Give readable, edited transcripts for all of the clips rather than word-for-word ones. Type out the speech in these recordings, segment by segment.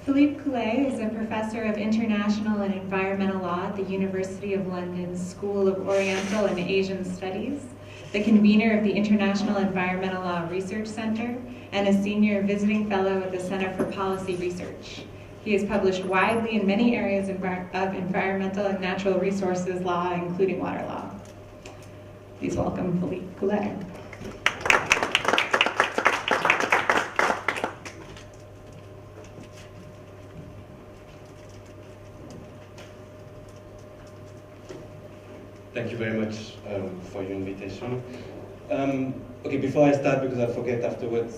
Philippe Cullet is a professor of international and environmental law at the University of London's School of Oriental and Asian Studies, the convener of the International Environmental Law Research Center, and a senior visiting fellow at the Center for Policy Research. He has published widely in many areas of environmental and natural resources law, including water law. Please welcome Philippe Cullet. Thank you very much for your invitation. Okay, before I start, because I'll forget afterwards,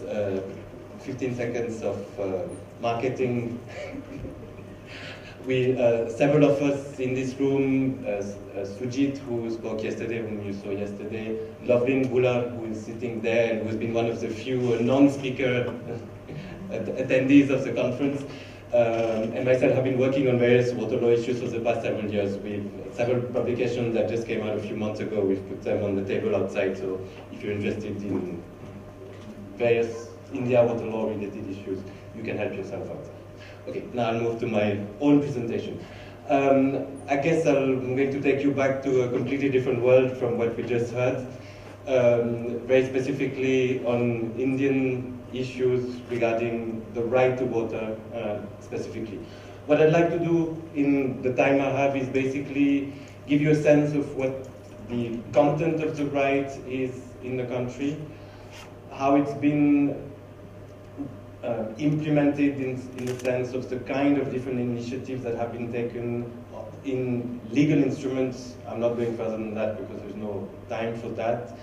15 seconds of marketing. Several of us in this room, Sujit, who spoke yesterday, whom you saw yesterday, Lovelin Bullard, who is sitting there and who has been one of the few non-speaker attendees of the conference, and myself have been working on various water law issues for the past several years. With several publications that just came out a few months ago. We've put them on the table outside, so if you're interested in various India water law related issues, you can help yourself out. Okay, now I'll move to my own presentation. I guess I'm going to take you back to a completely different world from what we just heard, very specifically on Indian issues regarding the right to water specifically. What I'd like to do in the time I have is basically give you a sense of what the content of the right is in the country, how it's been implemented in the sense of the kind of different initiatives that have been taken in legal instruments. I'm not going further than that because there's no time for that.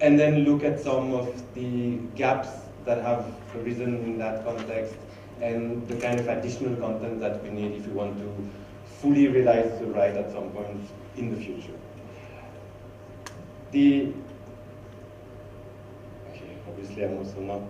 And then look at some of the gaps that have arisen in that context and the kind of additional content that we need if we want to fully realize the right at some point in the future. Okay, obviously I'm also not.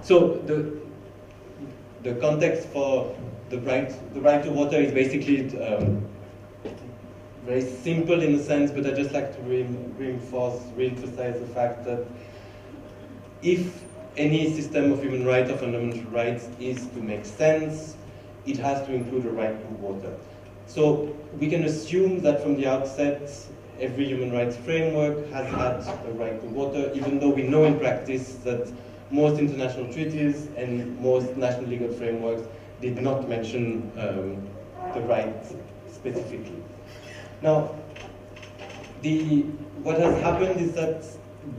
So the context for the right to water is basically very simple in a sense, but I just like to re-emphasize the fact that if any system of human rights or fundamental rights is to make sense, it has to include a right to water. So we can assume that from the outset, every human rights framework has had a right to water, even though we know in practice that most international treaties and most national legal frameworks did not mention the right specifically. Now, what has happened is that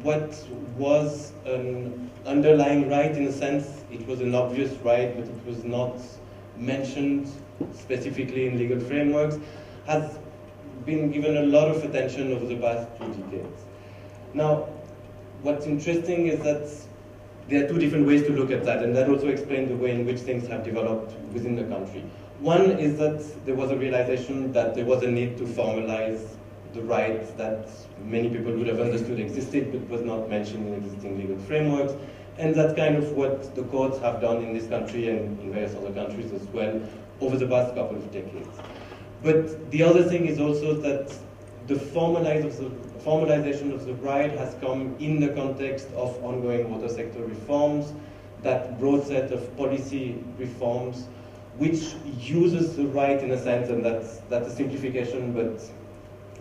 what was an underlying right, in a sense, it was an obvious right, but it was not mentioned specifically in legal frameworks, has been given a lot of attention over the past 2 decades. Now, what's interesting is that there are 2 different ways to look at that, and that also explains the way in which things have developed within the country. One is that there was a realization that there was a need to formalize the rights that many people would have understood existed, but was not mentioned in existing legal frameworks, and that's kind of what the courts have done in this country and in various other countries as well over the past couple of decades. But the other thing is also that the formalization of the right has come in the context of ongoing water sector reforms, that broad set of policy reforms, which uses the right in a sense, and that's a simplification, but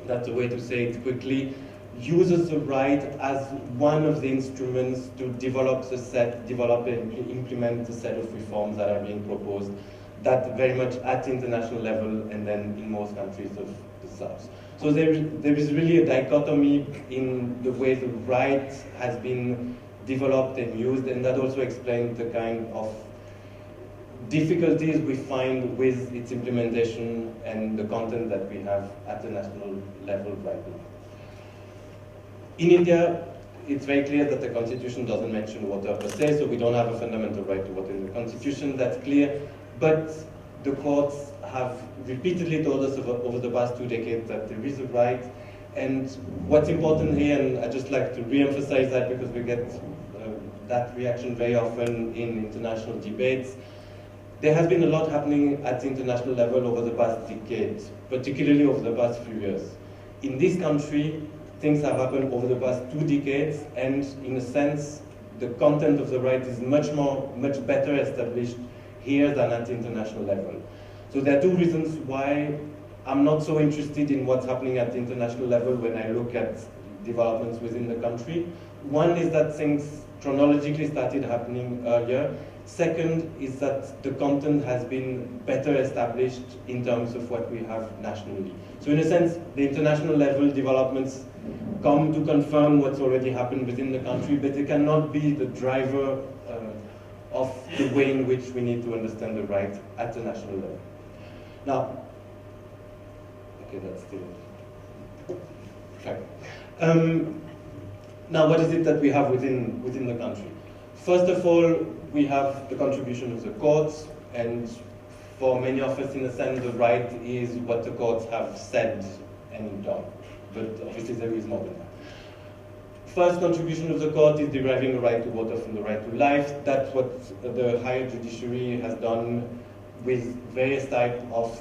that's a way to say it quickly, uses the right as one of the instruments to develop and implement the set of reforms that are being proposed, that very much at international level and then in most countries of the South. So there is really a dichotomy in the way the right has been developed and used, and that also explains the kind of difficulties we find with its implementation and the content that we have at the national level right now. In India, it's very clear that the Constitution doesn't mention water per se, so we don't have a fundamental right to water in the Constitution, that's clear. But the courts have repeatedly told us over the past 2 decades that there is a right. And what's important here, and I just like to re-emphasize that because we get that reaction very often in international debates, there has been a lot happening at the international level over the past decade, particularly over the past few years. In this country, things have happened over the past 2 decades, and in a sense, the content of the right is much better established here than at the international level. So there are 2 reasons why I'm not so interested in what's happening at the international level when I look at developments within the country. One is that things chronologically started happening earlier. Second is that the content has been better established in terms of what we have nationally. So in a sense, the international level developments come to confirm what's already happened within the country, but they cannot be the driver of the way in which we need to understand the right at the national level. Now, okay, that's still okay. Now, what is it that we have within the country? First of all, we have the contribution of the courts, and for many of us, in a sense, the right is what the courts have said and done. But obviously, there is more than that. First contribution of the court is deriving the right to water from the right to life. That's what the higher judiciary has done with various types of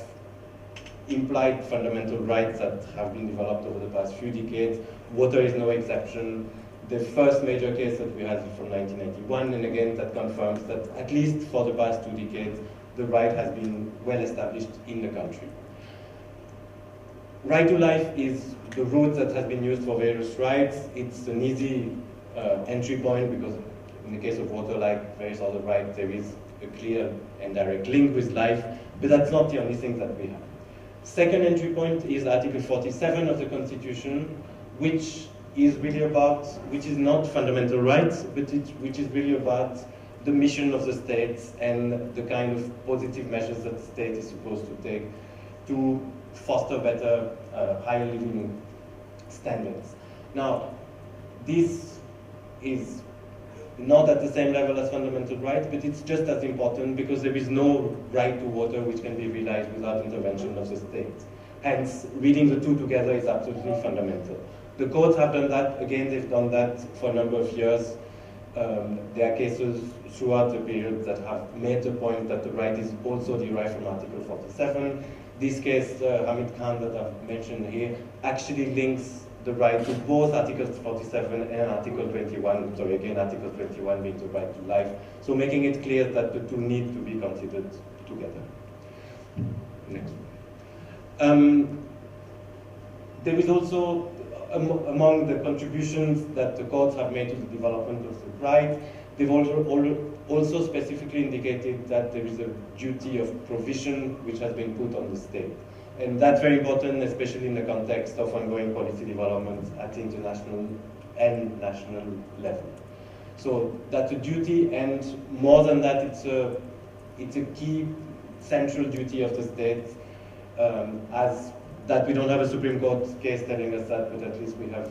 implied fundamental rights that have been developed over the past few decades. Water is no exception. The first major case that we had is from 1981, and again, that confirms that at least for the past 2 decades, the right has been well established in the country. Right to life is the route that has been used for various rights. It's an easy entry point because in the case of water, like various other rights, there is a clear and direct link with life, but that's not the only thing that we have. Second entry point is Article 47 of the Constitution, which is not fundamental rights, but which is really about the mission of the states and the kind of positive measures that the state is supposed to take to foster better, higher living standards. Now, this is not at the same level as fundamental rights, but it's just as important because there is no right to water which can be realized without intervention of the state. Hence, reading the 2 together is absolutely fundamental. The courts have done that. Again, they've done that for a number of years. There are cases throughout the period that have made the point that the right is also derived from Article 47. This case, Hamid Khan, that I've mentioned here, actually links the right to both Article 47 and Article 21, sorry, again, Article 21 being the right to life. So making it clear that the 2 need to be considered together. Next. There is also, among the contributions that the courts have made to the development of the right, they've also specifically indicated that there is a duty of provision which has been put on the state. And that's very important, especially in the context of ongoing policy developments at the international and national level. So that's a duty, and more than that, it's a key central duty of the state, as that we don't have a Supreme Court case telling us that, but at least we have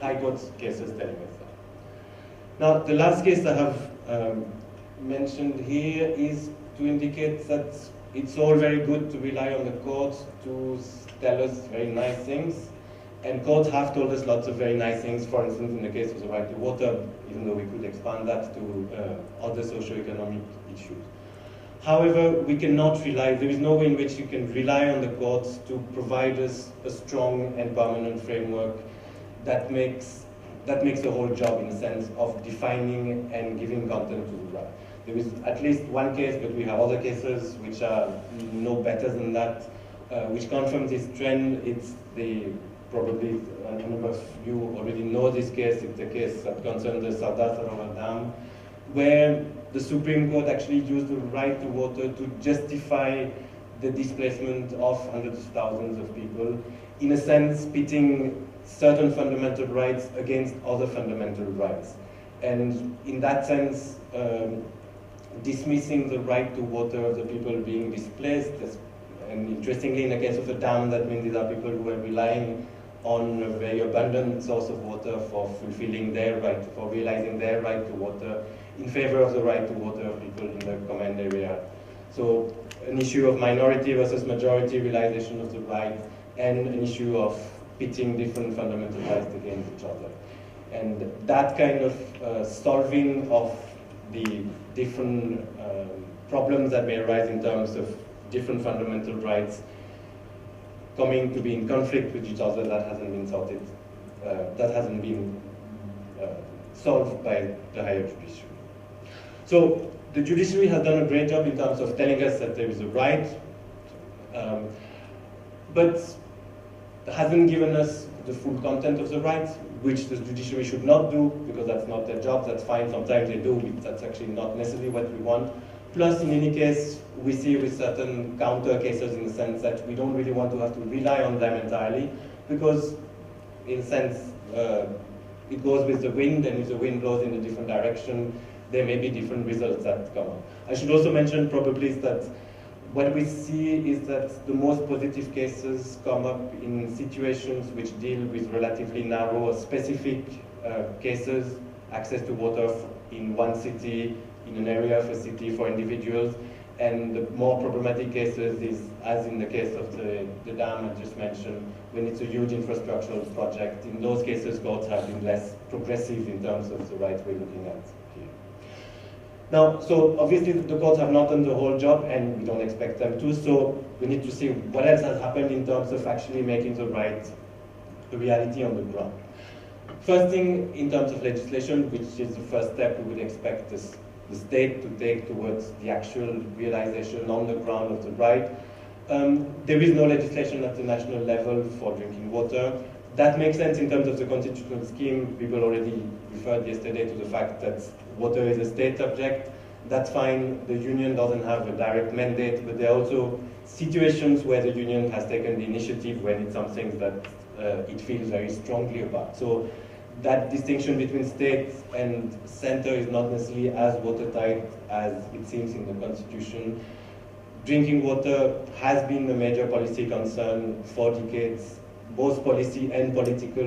High Court cases telling us that. Now, the last case I have mentioned here is to indicate that it's all very good to rely on the courts to tell us very nice things, and courts have told us lots of very nice things, for instance, in the case of the right to water, even though we could expand that to other socio-economic issues. However, we cannot rely, there is no way in which you can rely on the courts to provide us a strong and permanent framework that makes the whole job, in a sense, of defining and giving content to the right. There is at least one case, but we have other cases which are no better than that, which confirm this trend. It's probably a number of you already know this case. It's the case that concerns the SOAS Dam, where the Supreme Court actually used the right to water to justify the displacement of hundreds of thousands of people, in a sense pitting certain fundamental rights against other fundamental rights. And in that sense, dismissing the right to water of the people being displaced, and interestingly, in the case of the dam, that means these are people who are relying on a very abundant source of water for fulfilling their right, for realizing their right to water in favor of the right to water of people in the command area. So an issue of minority versus majority realization of the right, and an issue of pitting different fundamental rights against each other. And that kind of solving of the different problems that may arise in terms of different fundamental rights coming to be in conflict with each other, that hasn't been sorted, that hasn't been solved by the higher judiciary. So the judiciary has done a great job in terms of telling us that there is a right, but hasn't given us the full content of the right, which the judiciary should not do, because that's not their job. That's fine, sometimes they do, but that's actually not necessarily what we want. Plus, in any case, we see with certain counter cases in the sense that we don't really want to have to rely on them entirely, because in a sense, it goes with the wind, and if the wind blows in a different direction, there may be different results that come up. I should also mention probably is that what we see is that the most positive cases come up in situations which deal with relatively narrow or specific cases, access to water in one city, in an area of a city for individuals, and the more problematic cases is, as in the case of the dam I just mentioned, when it's a huge infrastructural project. In those cases, courts have been less progressive in terms of the rights we're looking at here. Now, so obviously the courts have not done the whole job, and we don't expect them to, so we need to see what else has happened in terms of actually making the right a reality on the ground. First thing, in terms of legislation, which is the first step we would expect the state to take towards the actual realization on the ground of the right. There is no legislation at the national level for drinking water. That makes sense in terms of the constitutional scheme. People already referred yesterday to the fact that water is a state subject. That's fine. The union doesn't have a direct mandate, but there are also situations where the union has taken the initiative when it's something that it feels very strongly about. So that distinction between state and center is not necessarily as watertight as it seems in the Constitution. Drinking water has been a major policy concern for decades, both policy and political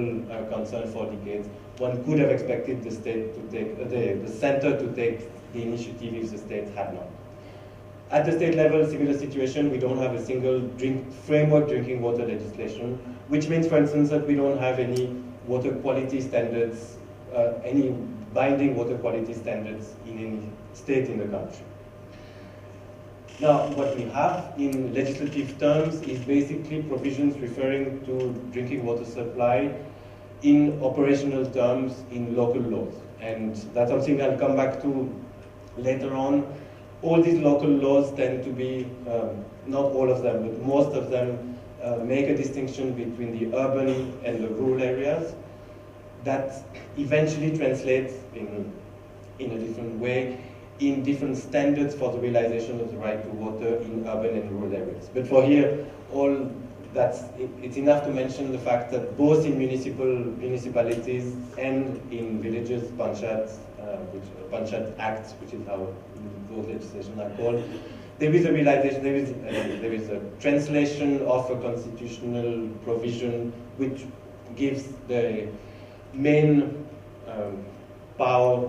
concern for decades. One could have expected the state to take, the center to take the initiative if the state had not. At the state level, similar situation, we don't have a single framework drinking water legislation, which means, for instance, that we don't have any water quality standards, any binding water quality standards in any state in the country. Now, what we have in legislative terms is basically provisions referring to drinking water supply in operational terms in local laws. And that's something I'll come back to later on. All these local laws tend to be, not all of them, but most of them make a distinction between the urban and the rural areas that eventually translates in a different way in different standards for the realization of the right to water in urban and rural areas. But for here, it's enough to mention the fact that both in municipalities and in villages, Panchat Acts, which is how those legislations are called, there is a realization, there is a translation of a constitutional provision which gives the main power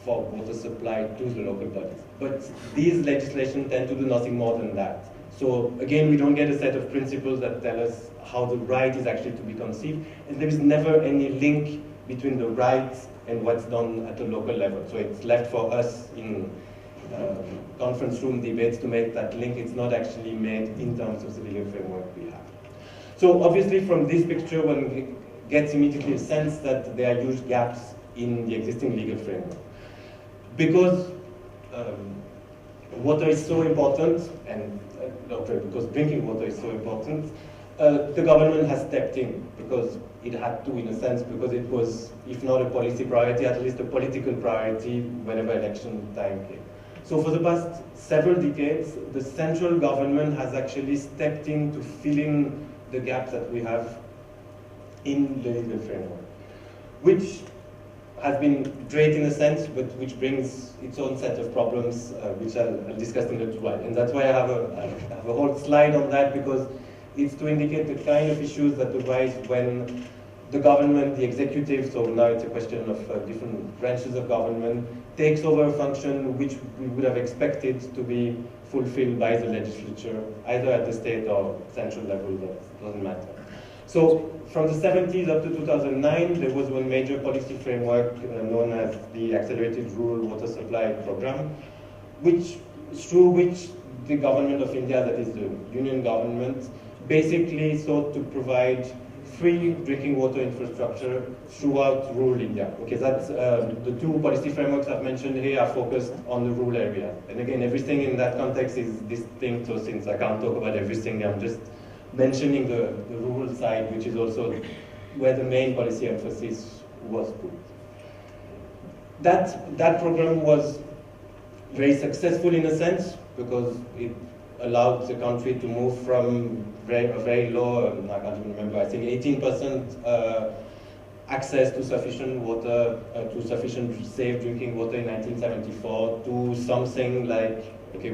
for water supply to the local bodies. But these legislations tend to do nothing more than that. So again, we don't get a set of principles that tell us how the right is actually to be conceived, and there is never any link between the right and what's done at the local level. So it's left for us in conference room debates to make that link. It's not actually made in terms of the legal framework we have. So obviously from this picture one gets immediately a sense that there are huge gaps in the existing legal framework. Because water is so important, and because drinking water is so important, the government has stepped in because it had to, in a sense, because it was, if not a policy priority, at least a political priority whenever election time came. So for the past several decades, the central government has actually stepped in to fill in the gaps that we have in the legal framework, which has been great in a sense, but which brings its own set of problems, which I'll discuss in a little while. And that's why I have a whole slide on that, because It's to indicate the kind of issues that arise when the government, the executive, so now it's a question of different branches of government, takes over a function which we would have expected to be fulfilled by the legislature, either at the state or central level, that doesn't matter. So from the 70s up to 2009, there was one major policy framework known as the Accelerated Rural Water Supply Program, through which the government of India, that is the union government, basically sought to provide free drinking water infrastructure throughout rural India. Okay, that's the two policy frameworks I've mentioned here are focused on the rural area. And again, everything in that context is distinct, so since I can't talk about everything, I'm just mentioning the rural side, which is also where the main policy emphasis was put. That program was very successful in a sense, because it allowed the country to move from a very low, I can't even remember, I think 18% access to sufficient water, to sufficient safe drinking water in 1974 to something like, okay,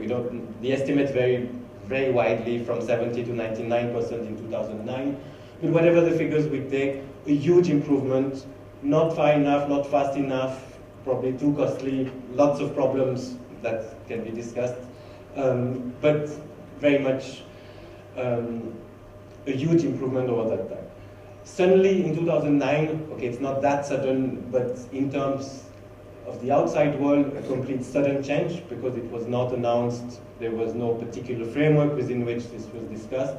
the estimates vary very widely from 70 to 99% in 2009. But whatever the figures we take, a huge improvement, not far enough, not fast enough, probably too costly, lots of problems that can be discussed, but very much a huge improvement over that time. Suddenly in 2009, okay, it's not that sudden, but in terms of the outside world, a complete sudden change, because it was not announced, there was no particular framework within which this was discussed.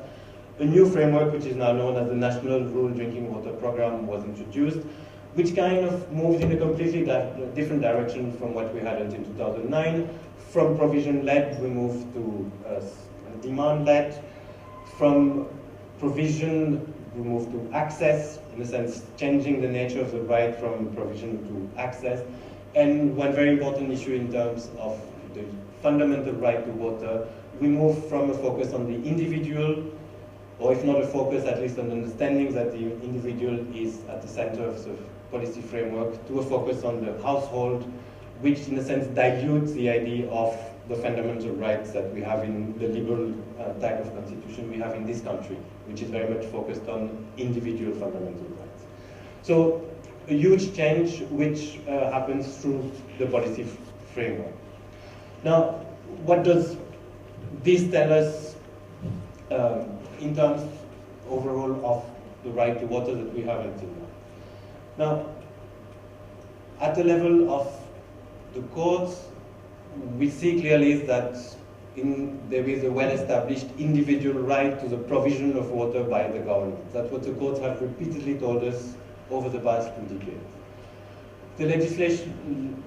A new framework, which is now known as the National Rural Drinking Water Program, was introduced, which kind of moves in a completely different direction from what we had until 2009. From provision-led, we moved to demand-led. From provision, we moved to access, in a sense, changing the nature of the right from provision to access. And one very important issue in terms of the fundamental right to water, we moved from a focus on the individual, or if not a focus, at least on understanding that the individual is at the center of the policy framework, to a focus on the household, which in a sense dilutes the idea of the fundamental rights that we have in the liberal type of constitution we have in this country, which is very much focused on individual fundamental rights. So a huge change which happens through the policy framework. Now, what does this tell us in terms overall of the right to water that we have until now? Now, at the level of the courts, we see clearly that there is a well-established individual right to the provision of water by the government. That's what the courts have repeatedly told us over the past 2 decades. The legislation,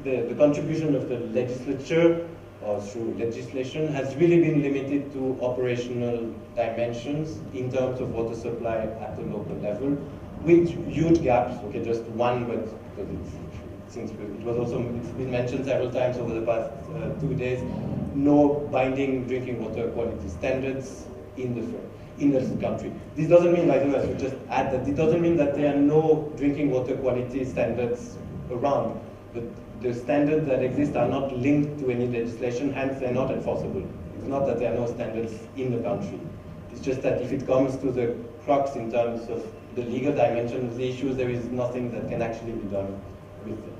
the contribution of the legislature, or through legislation, has really been limited to operational dimensions in terms of water supply at the local level, with huge gaps. Okay, just one, but since it was also it's been mentioned several times over the past 2 days, no binding drinking water quality standards in the country. This doesn't mean, by the way, I should just add that it doesn't mean that there are no drinking water quality standards around, but the standards that exist are not linked to any legislation, hence they're not enforceable. It's not that there are no standards in the country. It's just that if it comes to the crux in terms of the legal dimension of the issues, there is nothing that can actually be done with them.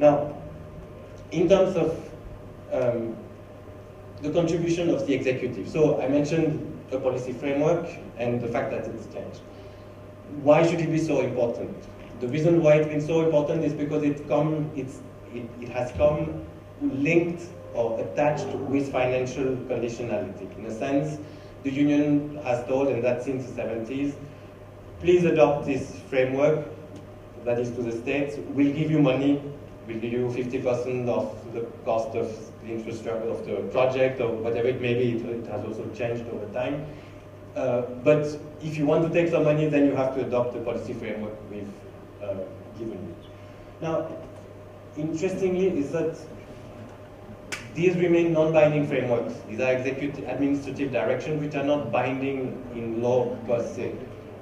Now, in terms of the contribution of the executive, so I mentioned a policy framework and the fact that it's changed. Why should it be so important? The reason why it's been so important is because it has come linked or attached with financial conditionality. In a sense, the union has told, and that's since the 70s, please adopt this framework, that is to the states, we'll give you money, we'll give you 50% of the cost of the infrastructure of the project or whatever it may be. It has also changed over time. But if you want to take some money, then you have to adopt the policy framework we've given you. Now, interestingly, is that these remain non-binding frameworks. These are administrative directions which are not binding in law per se.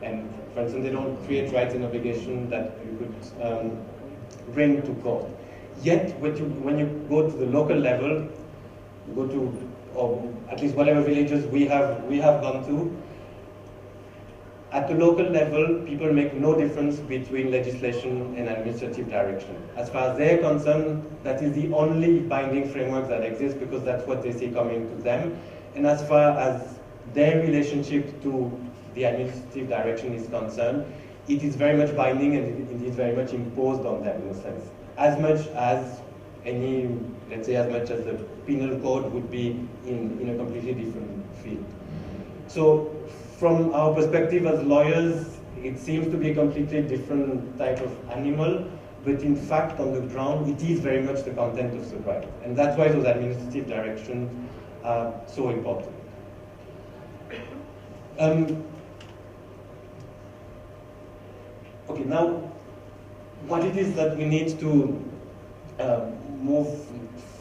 And for instance, they don't create rights and obligations that you could bring to court. Yet, when you go to the local level, you go to or at least whatever villages we have gone to, at the local level, people make no difference between legislation and administrative direction. As far as they're concerned, that is the only binding framework that exists because that's what they see coming to them. And as far as their relationship to the administrative direction is concerned, it is very much binding and it is very much imposed on them in a sense. As much as any, let's say as much as the penal code would be in a completely different field. So from our perspective as lawyers, it seems to be a completely different type of animal, but in fact on the ground it is very much the content of the right. And that's why those administrative directions are so important. Okay, now what it is that we need to move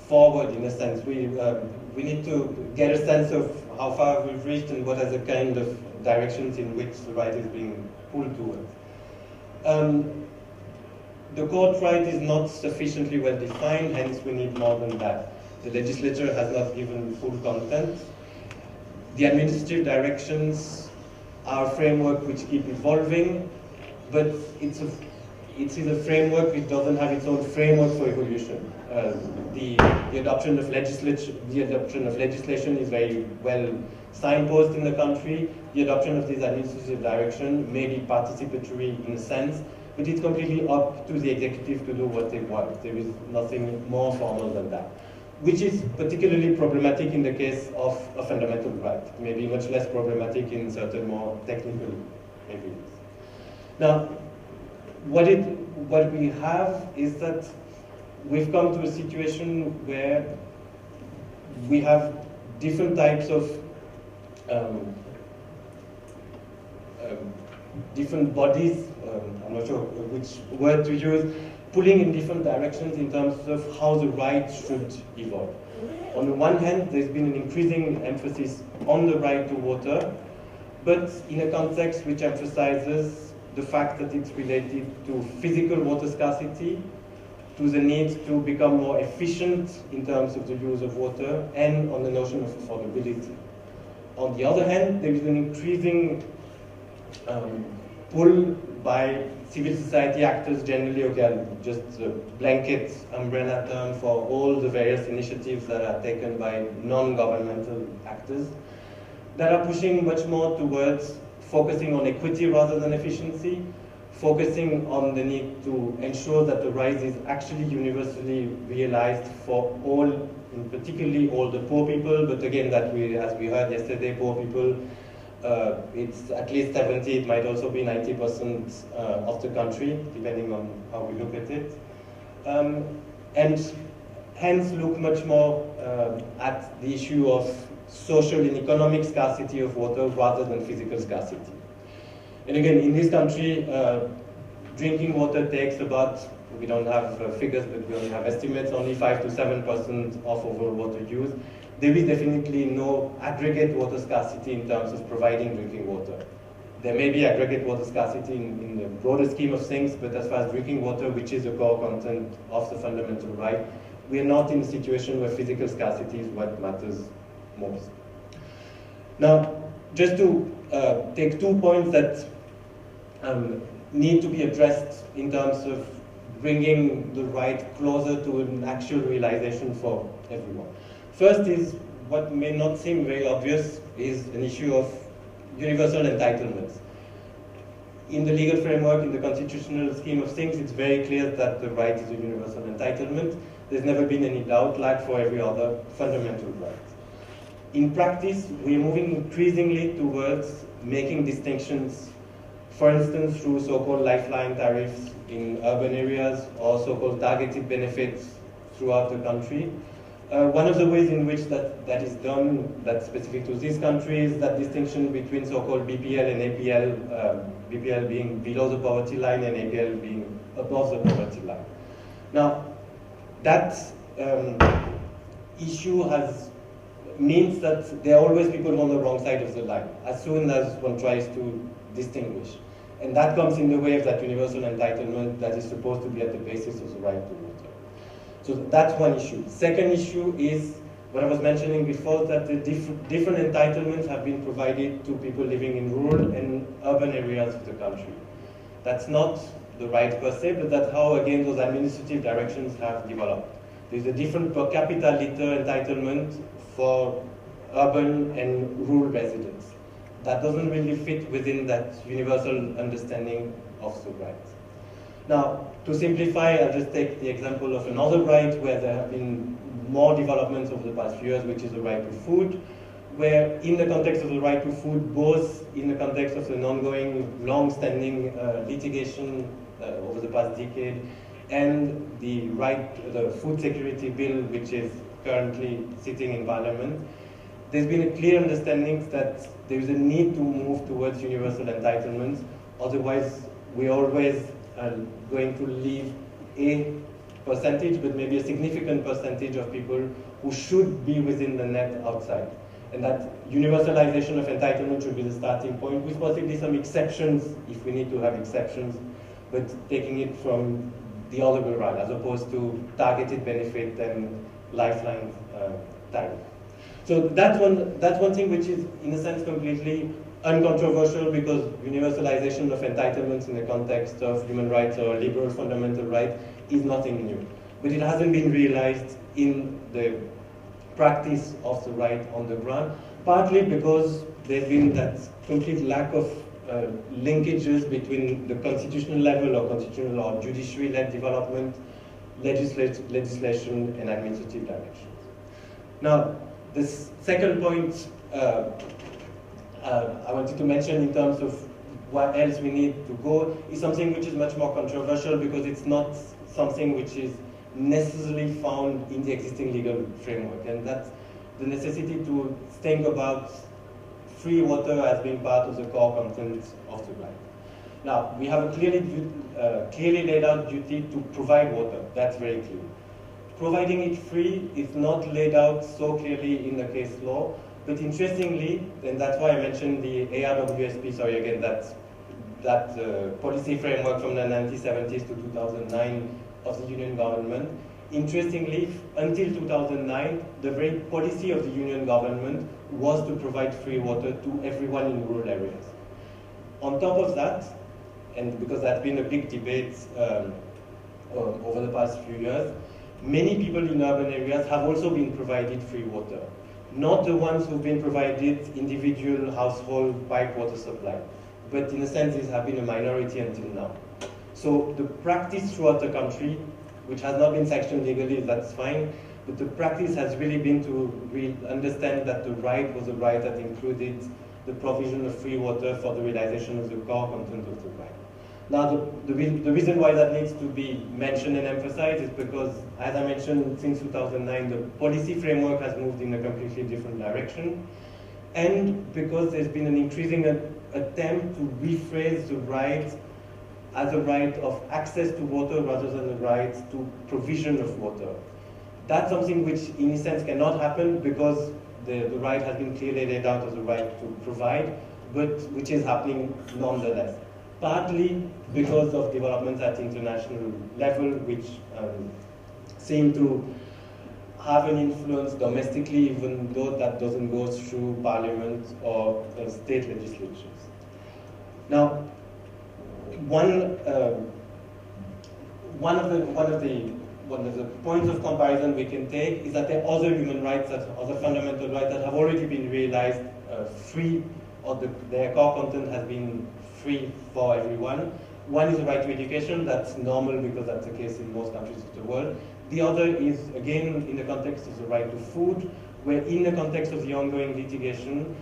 forward in a sense. We need to get a sense of how far we've reached and what are the kind of directions in which the right is being pulled towards. The court right is not sufficiently well defined, hence we need more than that. The legislature has not given full content. The administrative directions are a framework which keep evolving, but it's a framework which doesn't have its own framework for evolution. The adoption of legislation is very well signposted in the country. The adoption of this administrative direction may be participatory in a sense, but it's completely up to the executive to do what they want. There is nothing more formal than that, which is particularly problematic in the case of a fundamental right, maybe much less problematic in certain more technical areas. Now, what we have is that we've come to a situation where we have different types of different bodies, I'm not sure which word to use, pulling in different directions in terms of how the right should evolve. On the one hand, there's been an increasing emphasis on the right to water, but in a context which emphasizes the fact that it's related to physical water scarcity, to the need to become more efficient in terms of the use of water, and on the notion of affordability. On the other hand, there is an increasing pull by civil society actors generally, okay, just a blanket umbrella term for all the various initiatives that are taken by non-governmental actors, that are pushing much more towards focusing on equity rather than efficiency, focusing on the need to ensure that the right is actually universally realized for all, and particularly all the poor people, but again, that as we heard yesterday, poor people, it's at least 70, it might also be 90% of the country, depending on how we look at it. And hence look much more at the issue of social and economic scarcity of water rather than physical scarcity. And again, in this country, drinking water takes about, we don't have figures, but we only have estimates, only 5 to 7% of overall water use. There is definitely no aggregate water scarcity in terms of providing drinking water. There may be aggregate water scarcity in the broader scheme of things, but as far as drinking water, which is a core content of the fundamental right, we are not in a situation where physical scarcity is what matters most. Now, just to take 2 points that need to be addressed in terms of bringing the right closer to an actual realization for everyone. First is, what may not seem very obvious, is an issue of universal entitlements. In the legal framework, in the constitutional scheme of things, it's very clear that the right is a universal entitlement. There's never been any doubt, like for every other fundamental right. In practice, we are moving increasingly towards making distinctions, for instance, through so-called lifeline tariffs in urban areas, or so-called targeted benefits throughout the country. One of the ways in which that is done, that's specific to this country, is that distinction between so-called BPL and APL, BPL being below the poverty line and APL being above the poverty line. Now, that issue means that there are always people on the wrong side of the line, as soon as one tries to distinguish. And that comes in the way of that universal entitlement that is supposed to be at the basis of the right to water. So that's one issue. Second issue is what I was mentioning before, that the different entitlements have been provided to people living in rural and urban areas of the country. That's not the right per se, but that's how, again, those administrative directions have developed. There's a different per capita liter entitlement for urban and rural residents. That doesn't really fit within that universal understanding of the right. Now, to simplify, I'll just take the example of another right where there have been more developments over the past few years, which is the right to food, where in the context of the right to food, both in the context of an ongoing, long-standing litigation over the past decade, and the food security bill, which is currently sitting in Parliament, there's been a clear understanding that there is a need to move towards universal entitlements. Otherwise, we're always going to leave a percentage, but maybe a significant percentage of people who should be within the net outside. And that universalization of entitlement should be the starting point, with possibly some exceptions, if we need to have exceptions, but taking it from the other way around, as opposed to targeted benefit and lifeline tariff. So that's one thing which is, in a sense, completely uncontroversial, because universalization of entitlements in the context of human rights or liberal fundamental rights is nothing new. But it hasn't been realized in the practice of the right on the ground, partly because there's been that complete lack of linkages between the constitutional level or constitutional or judiciary-led development, legislation, and administrative directions. Now, this second point I wanted to mention in terms of what else we need to go is something which is much more controversial, because it's not something which is necessarily found in the existing legal framework, and that's the necessity to think about free water as being part of the core content of the right. Now, we have a clearly laid out duty to provide water. That's very clear. Providing it free is not laid out so clearly in the case law, but interestingly, and that's why I mentioned the ARWSP, sorry again, that policy framework from the 1970s to 2009 of the Union government. Interestingly, until 2009, the very policy of the Union government was to provide free water to everyone in rural areas. On top of that, and because that's been a big debate over the past few years, many people in urban areas have also been provided free water. Not the ones who've been provided individual household pipe water supply, but in a sense these have been a minority until now. So the practice throughout the country, which has not been sanctioned legally, that's fine, but the practice has really been to understand that the right was a right that included the provision of free water for the realization of the core content of the right. Now, the reason why that needs to be mentioned and emphasized is because, as I mentioned, since 2009, the policy framework has moved in a completely different direction, and because there's been an increasing attempt to rephrase the right as a right of access to water rather than a right to provision of water. That's something which, in a sense, cannot happen because the right has been clearly laid out as a right to provide, but which is happening nonetheless. Partly because of developments at international level, which seem to have an influence domestically, even though that doesn't go through parliament or state legislatures. Now, one of the points of comparison we can take is that there are other human rights, other fundamental rights that have already been realized free, or their core content has been free for everyone. One is the right to education. That's normal because that's the case in most countries of the world. The other is, again, in the context of the right to food, where in the context of the ongoing litigation,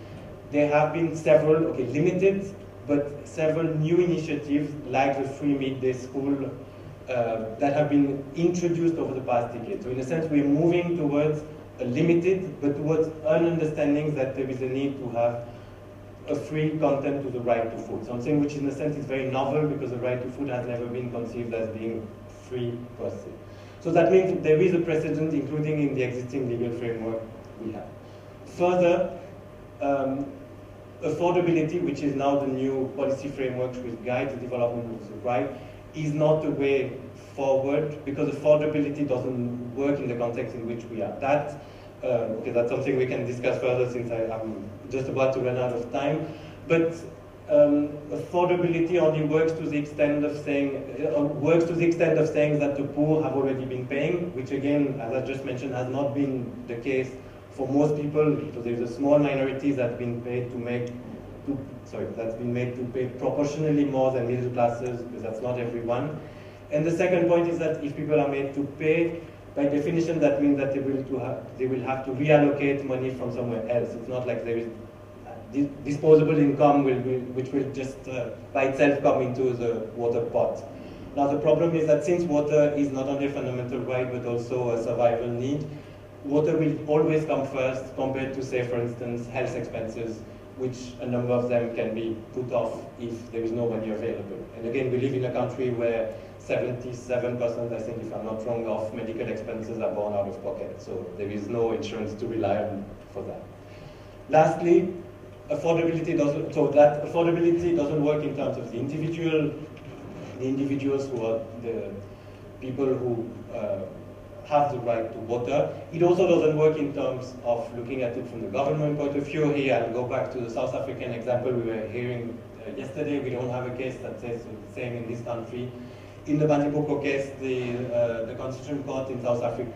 there have been several, limited, but several new initiatives like the free midday school that have been introduced over the past decade. So in a sense, we're moving towards a limited, but towards an understanding that there is a need to have a free content to the right to food. Something which in a sense is very novel because the right to food has never been conceived as being free per se. So that means that there is a precedent, including in the existing legal framework we have. Further, affordability, which is now the new policy framework which guides the development of the right, is not the way forward because affordability doesn't work in the context in which we are. That Okay, that's something we can discuss further since I'm just about to run out of time. But affordability only works to the extent of saying that the poor have already been paying, which again, as I just mentioned, has not been the case for most people. So there's a small minority that's been made to pay proportionally more than middle classes, because that's not everyone. And the second point is that if people are made to pay, by definition, that means that they will have to reallocate money from somewhere else. It's not like there is disposable income which will just by itself come into the water pot. Now the problem is that since water is not only a fundamental right but also a survival need, water will always come first compared to, say, for instance, health expenses, which a number of them can be put off if there is no money available. And again, we live in a country where 77%, I think, if I'm not wrong, of medical expenses are borne out of pocket. So there is no insurance to rely on for that. Lastly, affordability doesn't work in terms of the individuals who are the people who have the right to water. It also doesn't work in terms of looking at it from the government point of view. Here, I'll go back to the South African example we were hearing yesterday. We don't have a case that says the same in this country. In the Butterworths case, the Constitutional Court in South Africa